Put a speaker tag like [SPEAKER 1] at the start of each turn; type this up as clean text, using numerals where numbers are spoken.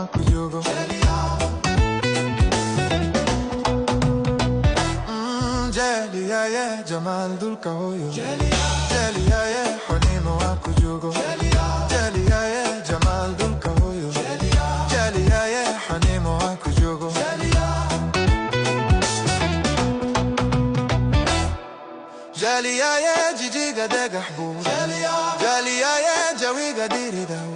[SPEAKER 1] Kujugo Jelia ye Jamal dulka hoyo Jelia ye Honimo wa kujugo Jelia ye Jamal dulka hoyo Jelia ye Honimo wa kujugo Jelia ye Jiji gadega hbub Jelia ye Jawi gadiri da